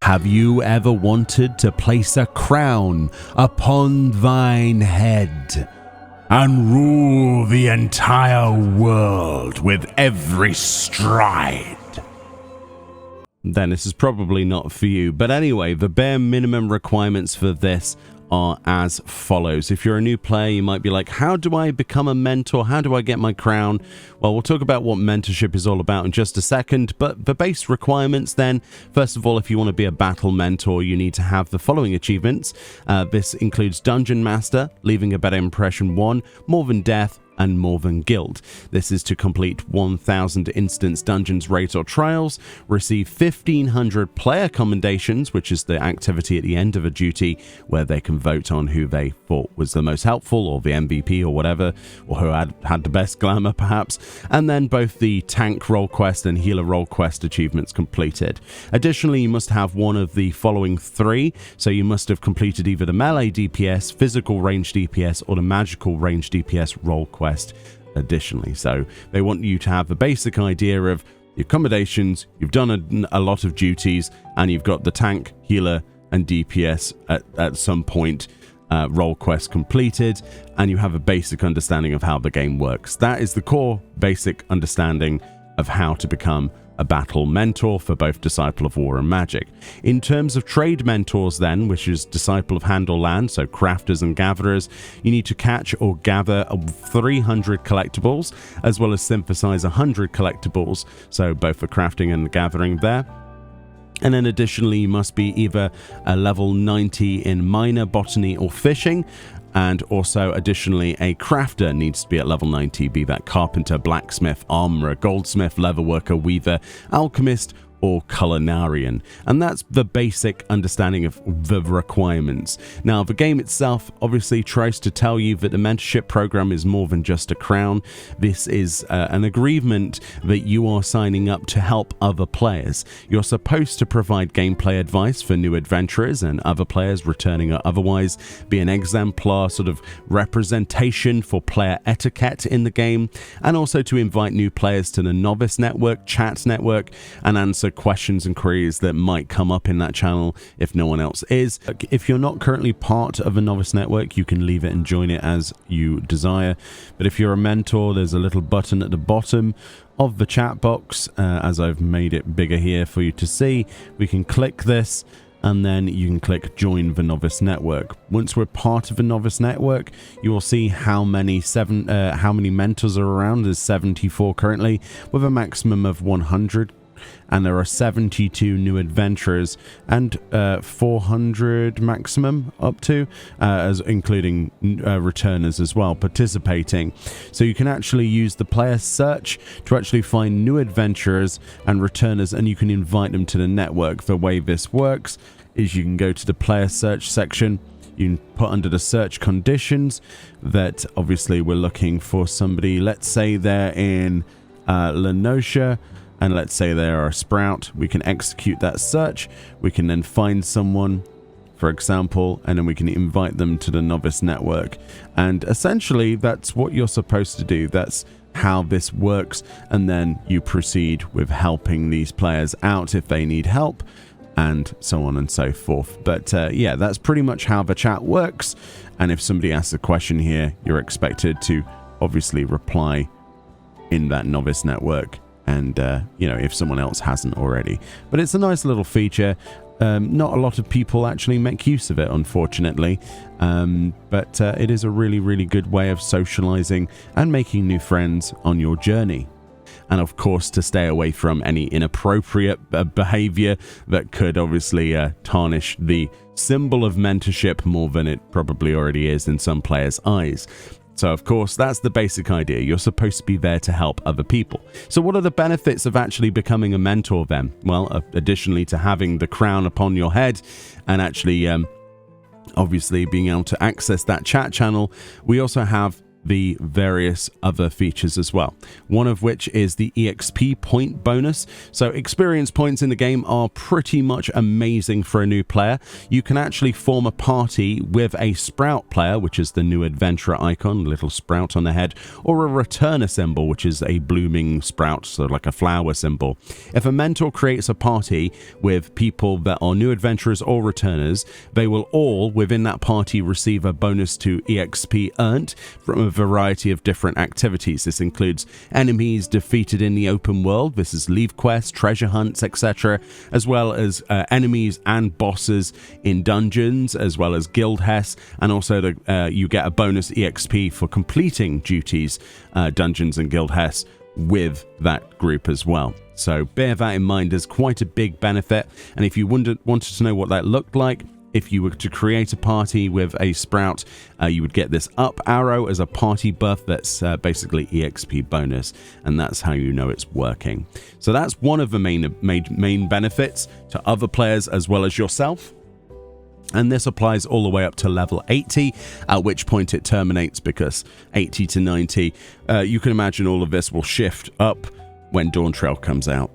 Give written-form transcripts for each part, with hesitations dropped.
Have you ever wanted to place a crown upon thine head and rule the entire world with every stride? Then this is probably not for you. But anyway, the bare minimum requirements for this are as follows. If you're a new player, you might be like, how do I become a mentor? How do I get my crown? Well, we'll talk about what mentorship is all about in just a second, but the base requirements then, first of all, if you want to be a battle mentor, you need to have the following achievements. This includes Dungeon Master, Leaving a Better Impression 1, More Than Death, and More Than Guild. This is to complete 1,000 instance dungeons, raids, or trials, receive 1,500 player commendations, which is the activity at the end of a duty where they can vote on who they thought was the most helpful, or the MVP, or whatever, or who had the best glamour perhaps, and then both the tank role quest and healer role quest achievements completed. Additionally, you must have one of the following three, so you must have completed either the melee DPS, physical range DPS, or the magical range DPS role quest additionally. So they want you to have a basic idea of the accommodations, you've done a lot of duties, and you've got the tank, healer, and DPS at some point role quest completed, and you have a basic understanding of how the game works. That is the core basic understanding of how to become a battle mentor for both Disciple of War and Magic. In terms of trade mentors then, which is Disciple of Handle Land, so crafters and gatherers, you need to catch or gather 300 collectibles, as well as synthesize 100 collectibles, so both for crafting and gathering there. And then additionally, you must be either a level 90 in miner, botany, or fishing. And also, additionally, a crafter needs to be at level 90, be that carpenter, blacksmith, armorer, goldsmith, leatherworker, weaver, alchemist, or culinarian. And that's the basic understanding of the requirements. Now, the game itself obviously tries to tell you that the mentorship program is more than just a crown. This is an agreement that you are signing up to help other players. You're supposed to provide gameplay advice for new adventurers and other players returning or otherwise, be an exemplar sort of representation for player etiquette in the game, and also to invite new players to the novice network, chat network, and answer questions and queries that might come up in that channel if no one else is. If you're not currently part of a novice network, you can leave it and join it as you desire. But if you're a mentor, there's a little button at the bottom of the chat box, as I've made it bigger here for you to see. We can click this, and then you can click join the novice network. Once we're part of the novice network, you will see how many mentors are around. There's 74 currently, with a maximum of 100. And there are 72 new adventurers and 400 maximum up to, as including returners as well participating. So you can actually use the player search to actually find new adventurers and returners, and you can invite them to the network. The way this works is you can go to the player search section. You can put under the search conditions that obviously we're looking for somebody. Let's say they're in Lenosha, and let's say they are a sprout. We can execute that search. We can then find someone, for example, and then we can invite them to the novice network. And essentially, that's what you're supposed to do. That's how this works. And then you proceed with helping these players out if they need help, and so on and so forth. But yeah, that's pretty much how the chat works. And if somebody asks a question here, you're expected to obviously reply in that novice network. And, if someone else hasn't already. But it's a nice little feature. Not a lot of people actually make use of it, unfortunately. But it is a really, really good way of socializing and making new friends on your journey. And of course, to stay away from any inappropriate behavior that could obviously tarnish the symbol of mentorship more than it probably already is in some players' eyes. So, of course, that's the basic idea. You're supposed to be there to help other people. So what are the benefits of actually becoming a mentor then? Well, additionally to having the crown upon your head and actually, obviously being able to access that chat channel, we also have the various other features as well. One of which is the EXP point bonus. So experience points in the game are pretty much amazing for a new player. You can actually form a party with a Sprout player, which is the new adventurer icon, little sprout on the head, or a returner symbol, which is a blooming sprout, so like a flower symbol. If a mentor creates a party with people that are new adventurers or returners, they will all within that party receive a bonus to EXP earned from a variety of different activities. This includes enemies defeated in the open world, this is leave quests, treasure hunts, etc., as well as enemies and bosses in dungeons, as well as guild Hess, and also you get a bonus EXP for completing duties, dungeons and guild Hess with that group as well. So bear that in mind as quite a big benefit. And if you wanted to know what that looked like, if you were to create a party with a Sprout, you would get this up arrow as a party buff that's basically EXP bonus, and that's how you know it's working. So that's one of the main benefits to other players as well as yourself. And this applies all the way up to level 80, at which point it terminates, because 80 to 90, you can imagine all of this will shift up when Dawn Trail comes out.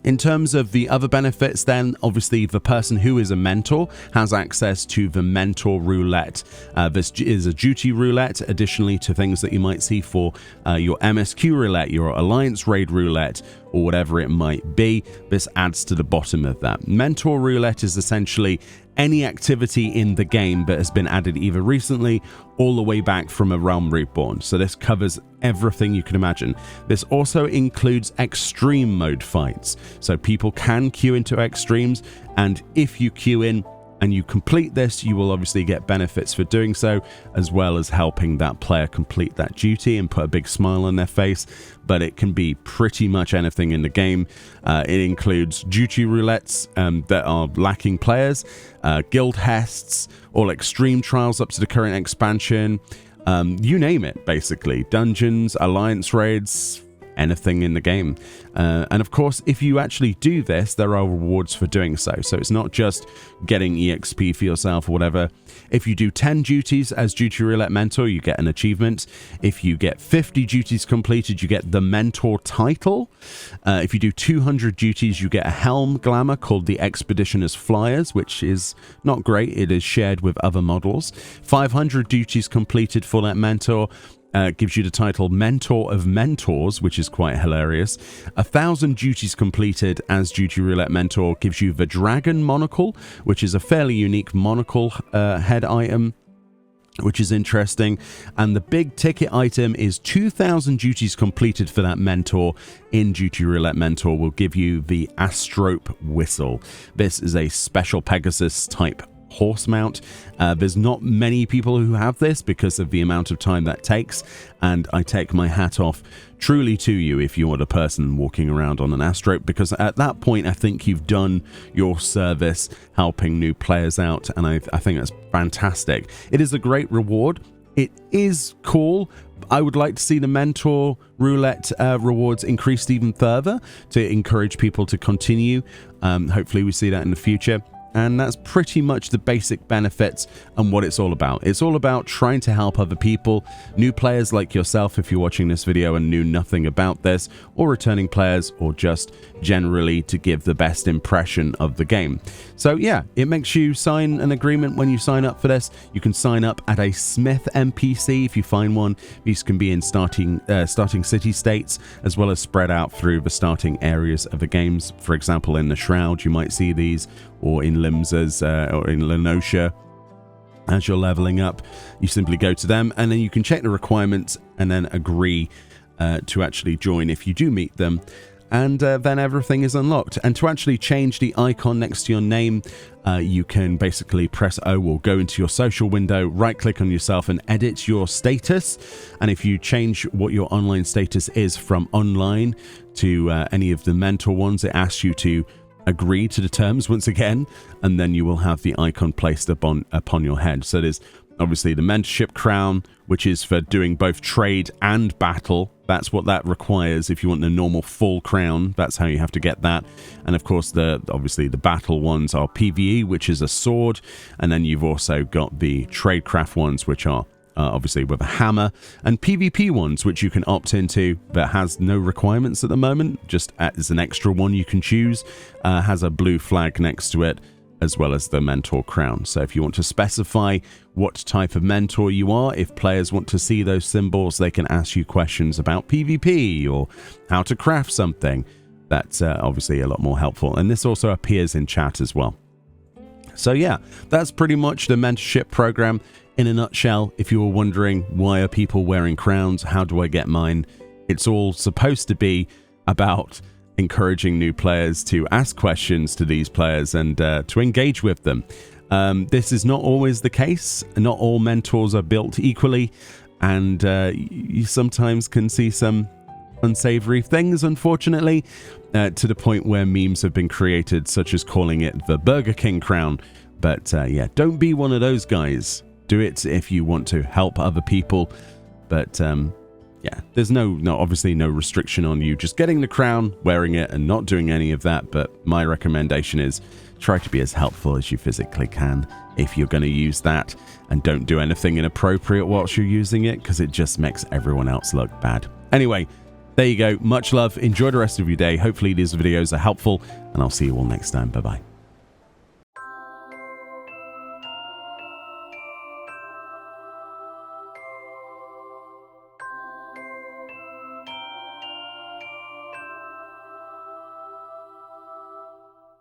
In terms of the other benefits then, obviously the person who is a mentor has access to the Mentor Roulette. This is a duty roulette, additionally to things that you might see for your MSQ roulette, your Alliance Raid roulette, or whatever it might be. This adds to the bottom of that. Mentor Roulette is essentially any activity in the game that has been added either recently all the way back from A Realm Reborn. So this covers everything you can imagine. This also includes extreme mode fights. So people can queue into extremes, and if you queue in and you complete this, you will obviously get benefits for doing so, as well as helping that player complete that duty and put a big smile on their face. But it can be pretty much anything in the game. It includes duty roulettes that are lacking players, guild hests, all extreme trials up to the current expansion, you name it, basically. Dungeons, alliance raids, anything in the game. And of course, if you actually do this, there are rewards for doing so. So it's not just getting EXP for yourself or whatever. If you do 10 duties as Duty Roulette Mentor, you get an achievement. If you get 50 duties completed, you get the Mentor title. If you do 200 duties, you get a helm glamour called the Expeditioner's Flyers, which is not great. It is shared with other models. 500 duties completed for that Mentor gives you the title Mentor of Mentors, which is quite hilarious. 1,000 duties completed as Duty Roulette Mentor gives you the Dragon Monocle, which is a fairly unique monocle head item, which is interesting. And the big ticket item is 2,000 duties completed for that mentor in Duty Roulette Mentor will give you the Astrope Whistle. This is a special Pegasus type horse mount. There's not many people who have this because of the amount of time that takes, and I take my hat off truly to you if you are the person walking around on an Astrope, because at that point I think you've done your service helping new players out, and I think that's fantastic. It is a great reward. It is cool. I would like to see the Mentor Roulette rewards increased even further to encourage people to continue. Hopefully we see that in the future. And that's pretty much the basic benefits and what it's all about. It's all about trying to help other people, new players like yourself if you're watching this video and knew nothing about this, or returning players, or just generally to give the best impression of the game. So yeah, it makes you sign an agreement when you sign up for this. You can sign up at a Smith NPC if you find one. These can be in starting city states, as well as spread out through the starting areas of the games. For example, in the Shroud, you might see these, or in Limsas, or in Lenosha. As you're leveling up, you simply go to them, and then you can check the requirements and then agree to actually join if you do meet them. And then everything is unlocked. And to actually change the icon next to your name, you can basically press O or go into your social window, right click on yourself and edit your status. And if you change what your online status is from online to any of the mentor ones, it asks you to agree to the terms once again, and then you will have the icon placed upon your head. So there's obviously the mentorship crown, which is for doing both trade and battle. That's what that requires. If you want the normal full crown, that's how you have to get that. And of course, obviously the battle ones are PvE, which is a sword, and then you've also got the tradecraft ones, which are obviously with a hammer, and PvP ones, which you can opt into, that has no requirements at the moment, just as an extra one you can choose, has a blue flag next to it, as well as the mentor crown. So if you want to specify what type of mentor you are, if players want to see those symbols, they can ask you questions about PvP or how to craft something. That's obviously a lot more helpful. And this also appears in chat as well. So yeah, that's pretty much the mentorship program in a nutshell. If you were wondering, why are people wearing crowns? How do I get mine? It's all supposed to be about encouraging new players to ask questions to these players and to engage with them. This is not always the case. Not all mentors are built equally, and you sometimes can see some unsavory things, unfortunately, to the point where memes have been created, such as calling it the Burger King crown. But yeah, don't be one of those guys. Do it if you want to help other people. But yeah, there's obviously no restriction on you just getting the crown, wearing it, and not doing any of that. But my recommendation is try to be as helpful as you physically can if you're going to use that, and don't do anything inappropriate whilst you're using it, because it just makes everyone else look bad. Anyway, there you go. Much love. Enjoy the rest of your day. Hopefully these videos are helpful, and I'll see you all next time. Bye-bye.